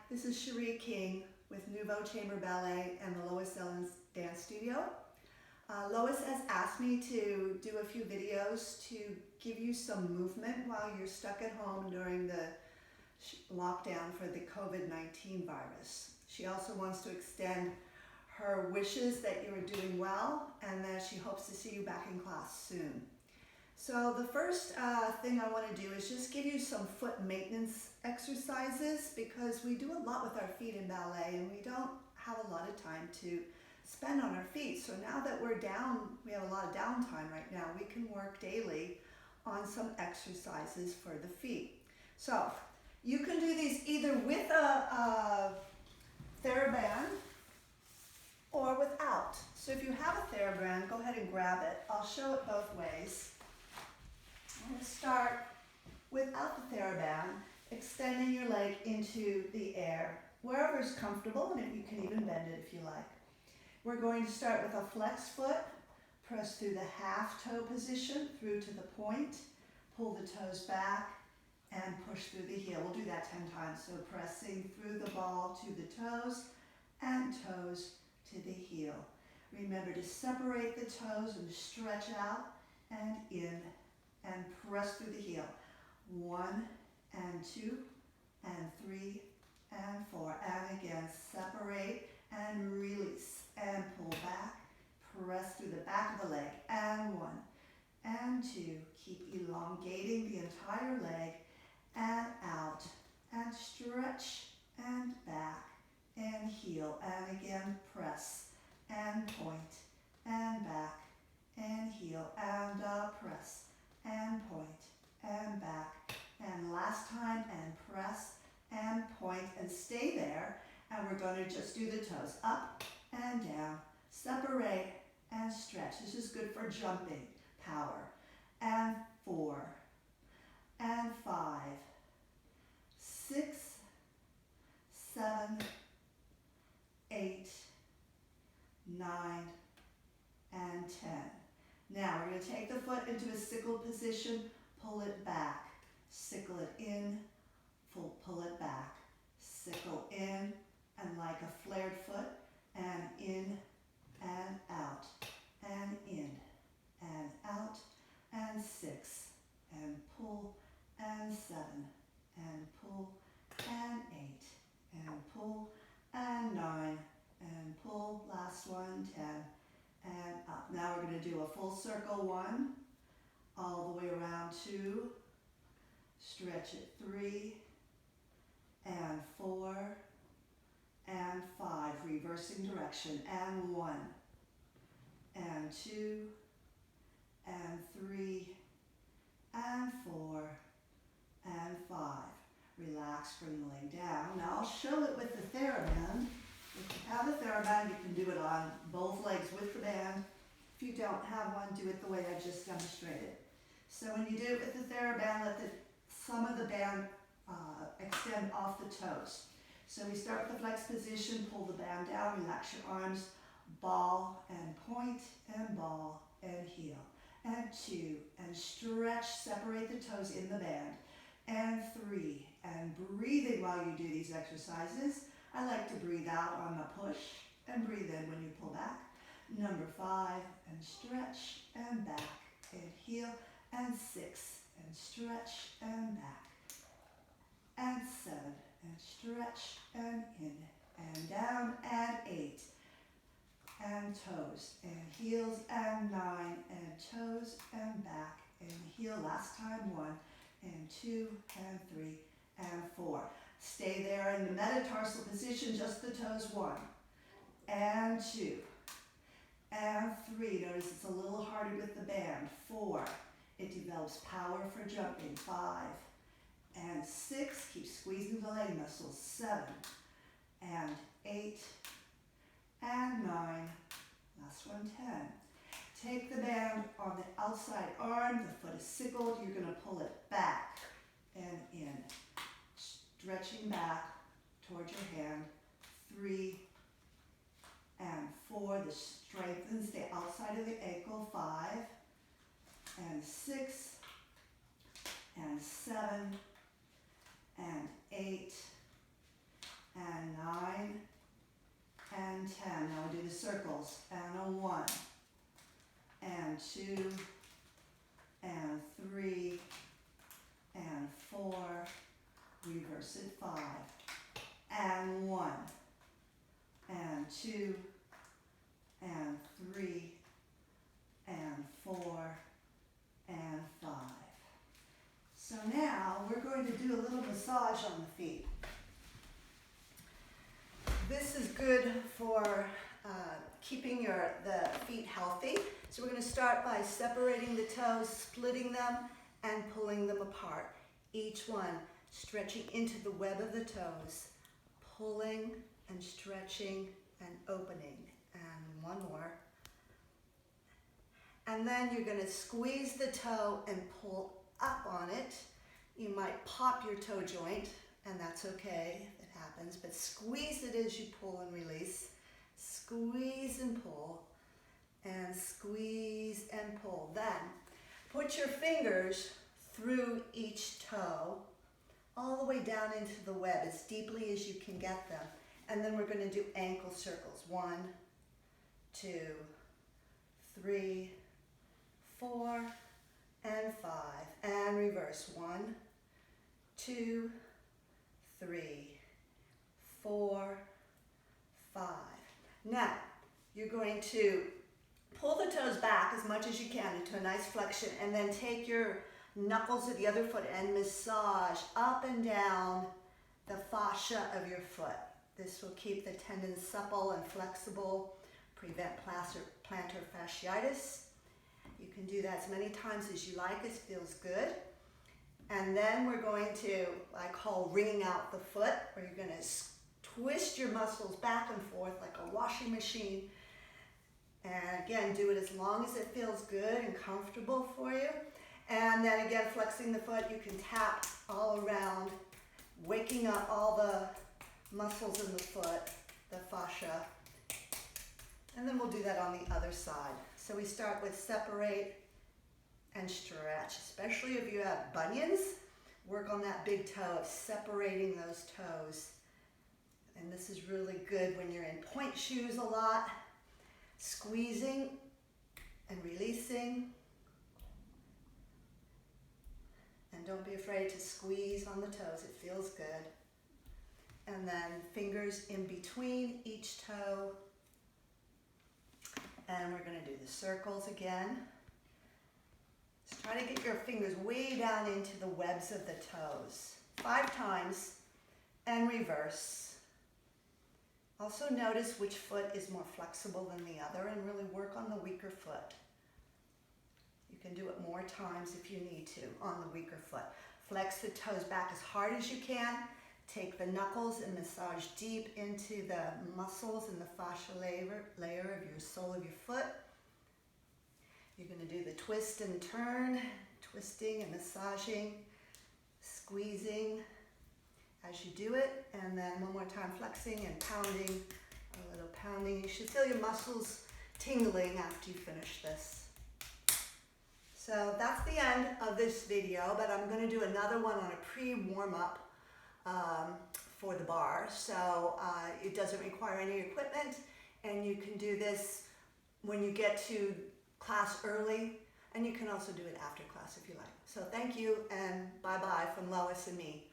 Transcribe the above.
This is Cherie King with Nouveau Chamber Ballet and the Lois Ellens Dance Studio. Lois has asked me to do a few videos to give you some movement while you're stuck at home during the lockdown for the COVID-19 virus. She also wants to extend her wishes that you are doing well and that she hopes to see you back in class soon. So the first thing I want to do is just give you some foot maintenance exercises because we do a lot with our feet in ballet and we don't have a lot of time to spend on our feet. So now that we're down, we have a lot of downtime right now, we can work daily on some exercises for the feet. So you can do these either with a TheraBand or without. So if you have a TheraBand, go ahead and grab it. I'll show it both ways. I'm going to start without the TheraBand, extending your leg into the air, wherever is comfortable, and you can even bend it if you like. We're going to start with a flex foot, press through the half toe position, through to the point, pull the toes back, and push through the heel. We'll do that 10 times. So pressing through the ball to the toes, and toes to the heel. Remember to separate the toes and stretch out and in, and press through the heel. 1 and 2 and 3 and 4. And again, separate and release and pull back. Press through the back of the leg. And 1 and 2. Keep elongating the entire leg and out and stretch and back and heel. And again, press and point and back and heel and press and point and back, and last time, and press and point and stay there. And we're going to just do the toes up and down, separate and stretch. This is good for jumping power. And 4 and 5, 6, 7, 8, 9, and 10. Now we're going to take the foot into a sickle position, pull it back, sickle it in, pull it back, sickle in, and like a flared foot, and in, and out, and in, and out, and 6, and pull, and 7, and pull, and 8, and pull, and 9, and pull, last one, 10, and up. Now we're going to do a full circle 1, all the way around 2, stretch it 3, and 4, and 5, reversing direction, and 1, and 2, and 3, and 4, and 5. Relax, bring the leg down. Now I'll show it with the TheraBand. If you have a TheraBand, you can do it on both legs with the band. If you don't have one, do it the way I just demonstrated. So when you do it with the TheraBand, let some of the band extend off the toes. So we start with the flex position, pull the band down, relax your arms, ball and point, and ball and heel. And 2, and stretch, separate the toes in the band. And 3, and breathing while you do these exercises. I like to breathe out on the push and breathe in when you pull back. Number 5, and stretch and back and heel, and 6, and stretch and back, and 7, and stretch and in and down, and 8, and toes and heels, and 9, and toes and back and heel. Last time, 1 and 2 and 3 and 4. Stay there in the metatarsal position, just the toes. 1 and 2 and 3. Notice it's a little harder with the band. 4. It develops power for jumping. 5 and 6. Keep squeezing the leg muscles. 7 and 8 and 9. Last one, 10. Take the band on the outside arm. The foot is sickled. You're going to pull it back and in. Stretching back towards your hand. 3 and 4. This strengthens the outside of the ankle. 5 and 6 and 7 and 8 and 10. Now we do the circles, and a 1, and 2, and 3, and 4, reverse it, 5, and 1, and 2, and 3, and 4, and 5. So now we're going to do a little massage on the feet. This is good for keeping the feet healthy. So we're going to start by separating the toes, splitting them, and pulling them apart. Each one stretching into the web of the toes, pulling and stretching and opening. And one more. And then you're going to squeeze the toe and pull up on it. You might pop your toe joint, and that's okay, it happens, but squeeze it as you pull and release. Squeeze and pull, and squeeze and pull. Then put your fingers through each toe, all the way down into the web as deeply as you can get them. And then we're going to do ankle circles. 1, 2, 3, 4, and 5, and reverse. 1, 2, 3, 4, 5. Now, you're going to pull the toes back as much as you can into a nice flexion, and then take your knuckles of the other foot and massage up and down the fascia of your foot. This will keep the tendons supple and flexible, prevent plantar fasciitis. You can do that as many times as you like. It feels good. And then we're going to, I call wringing out the foot, where you're going to twist your muscles back and forth like a washing machine. And again, do it as long as it feels good and comfortable for you. And then again, flexing the foot, you can tap all around, waking up all the muscles in the foot, the fascia. And then we'll do that on the other side. So we start with separate and stretch, especially if you have bunions. Work on that big toe of separating those toes. And this is really good when you're in point shoes a lot. Squeezing and releasing. And don't be afraid to squeeze on the toes, it feels good. And then fingers in between each toe. And we're going to do the circles again. Just try to get your fingers way down into the webs of the toes. 5 times, and reverse. Also notice which foot is more flexible than the other, and really work on the weaker foot. You can do it more times if you need to on the weaker foot. Flex the toes back as hard as you can. Take the knuckles and massage deep into the muscles and the fascia layer of your sole of your foot. You're going to do the twist and turn, twisting and massaging, squeezing as you do it, and then one more time flexing and pounding, a little pounding. You should feel your muscles tingling after you finish this. So that's the end of this video, but I'm going to do another one on a pre-warm-up for the bar. So it doesn't require any equipment, and you can do this when you get to class early, and you can also do it after class if you like. So thank you, and bye-bye from Lois and me.